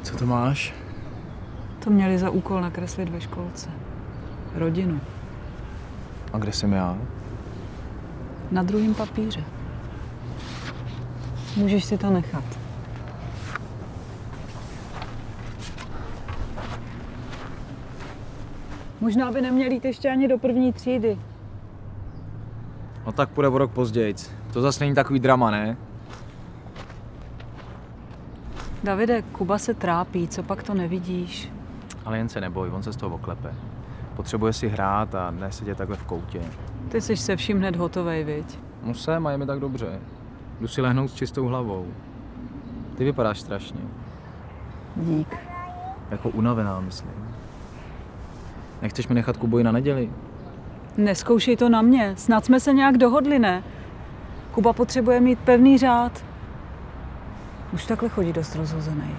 Co to máš? To měli za úkol nakreslit ve školce. Rodinu. A kde jsem já? Na druhém papíře. Můžeš si to nechat. Možná by neměl jít ještě ani do první třídy. No tak půjde o rok pozdějc. To zase není takový drama, ne? Davide, Kuba se trápí, co pak to nevidíš? Ale jen se neboj, on se z toho oklepe. Potřebuje si hrát a ne sedět takhle v koutě. Ty jsi se vším hned hotovej, viď? No jsem a je mi tak dobře. Jdu si lehnout s čistou hlavou. Ty vypadáš strašně. Dík. Jako unavená, myslím. Nechceš mi nechat Kuboji na neděli? Neskoušej to na mě, snad jsme se nějak dohodli, ne? Kuba potřebuje mít pevný řád. Už takhle chodí dost rozhozený.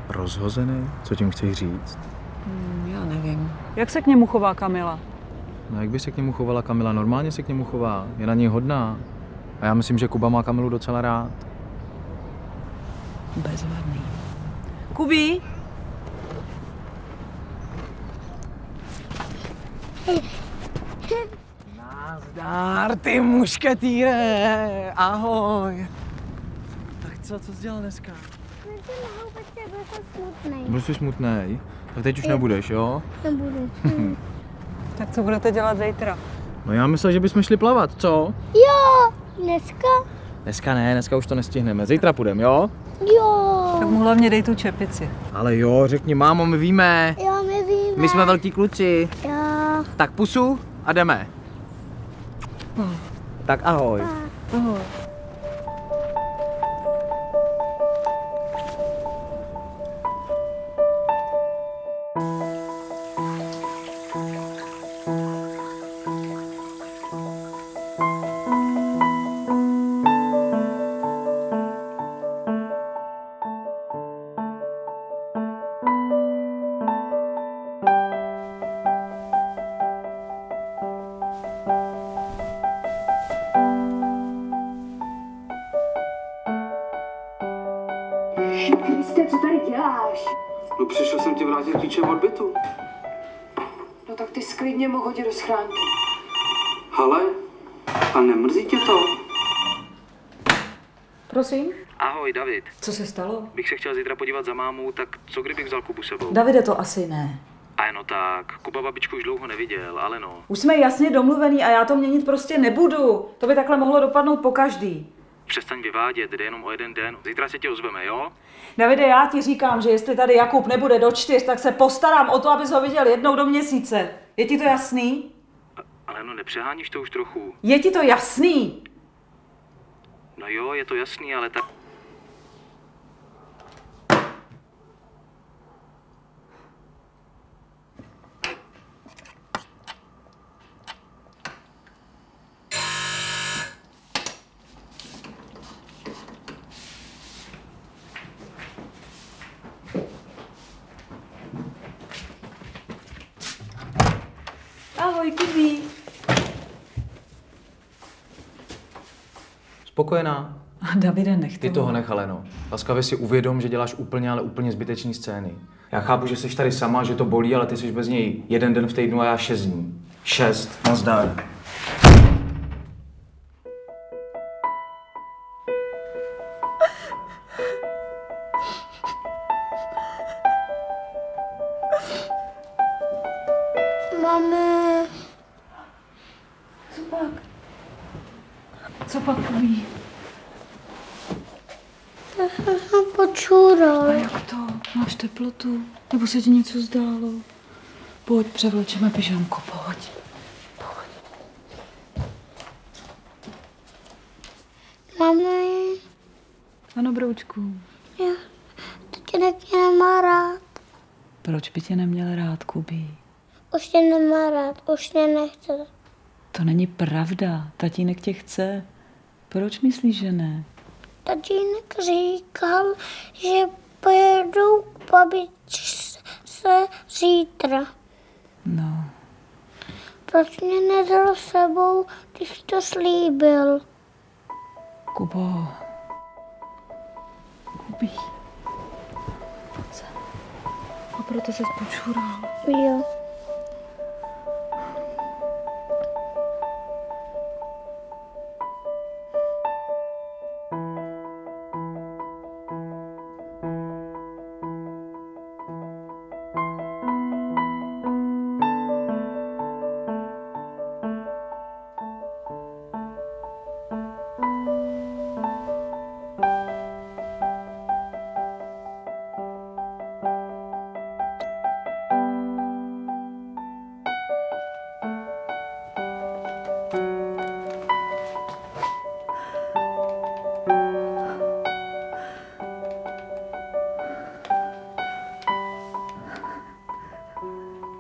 Rozhozený? Co tím chceš říct? Já nevím. Jak se k němu chová Kamila? No jak by se k němu chovala Kamila? Normálně se k němu chová. Je na něj hodná. A já myslím, že Kuba má Kamilu docela rád. Bezvadný. Kubí? Nazdár, ty mušketýre! Ahoj! Tak co jsi dělal dneska? Byl smutný. Byl jsi smutnej? Tak teď už nebudeš, jo? Nebudu. Tak co budete dělat zítra? No já myslel, že bychom šli plavat, co? Jo, dneska? Dneska ne, dneska už to nestihneme. Zítra půjdeme, jo? Jo. Tak mu hlavně dej tu čepici. Ale jo, řekni, mámo, my víme. Jo, my víme. My jsme velký kluci. Jo. Tak pusu a jdeme. Tak ahoj. Ahoj. Kriste, co tady děláš? No přišel jsem ti vrátit klíče od bytu. No tak ty sklidně mohl hodit do schránky. Hele, a nemrzí tě to? Prosím? Ahoj, David. Co se stalo? Bych se chtěl zítra podívat za mámou, tak co kdybych vzal Kubu sebou? Davide, to asi ne. A no tak, Kuba babičku už dlouho neviděl, ale no. Už jsme jasně domluvený a já to měnit prostě nebudu. To by takhle mohlo dopadnout po každý. Přestaň vyvádět, jde jenom o jeden den. Zítra se tě ozveme, jo? Davide, já ti říkám, že jestli tady Jakub nebude do 4, tak se postarám o to, abys ho viděl jednou do měsíce. Je ti to jasný? Ale no nepřeháníš to už trochu. Je ti to jasný? No jo, je to jasný, ale tak... Ahoj, Kubí. Spokojená? Davide, nech Ty toho nech, Aleno. Laskavě si uvědom, že děláš úplně, ale úplně zbytečný scény. Já chápu, že jsi tady sama, že to bolí, ale ty jsi bez něj 1 den v týdnu a já 6 dní. 6. Nazdar. Mami. Co pak? Co pak, Kubí? Já jsem počural. A jak to? Máš teplotu? Nebo se ti něco zdálo? Pojď, převlečeme pyžamko, pojď. Mami, Ano, broučku. tatínek mě nemá rád. Proč by tě neměl rád, Kubí? Už tě nemá rád, už mě nechce. To není pravda. Tatínek tě chce. Proč myslíš, že ne? Tatínek říkal, že pojedu k babičce zítra. No, Proč mě nedal s sebou, když to slíbil? Kubo. Kubí. Pojď sem. A proto se počural. Jo.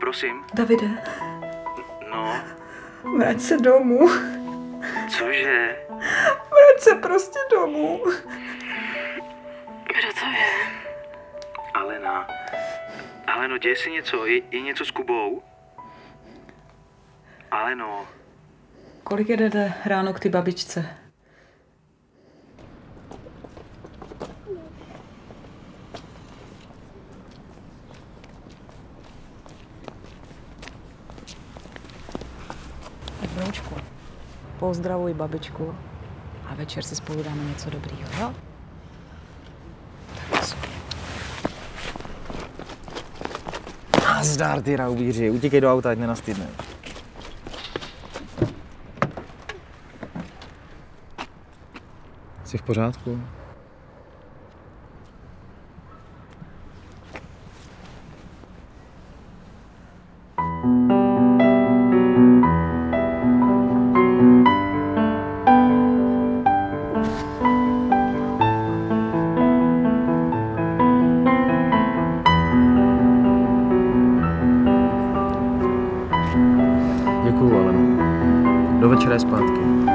Prosím? Davide, No, vrať se domů. cože? Vrať se prostě domů. Kdo to je? Alena. Aleno, děje se něco? Je něco s Kubou? Aleno. Kolik jedete ráno k ty babičce? Tak broučku, pozdravuj babičku a večer si spolu dáme něco dobrýho, jo? Tak super. Nazdar, ty raubíři, utíkej do auta, ať nenastydne. Jsi v pořádku? Děkuju, Aleno. Do večera je zpátky.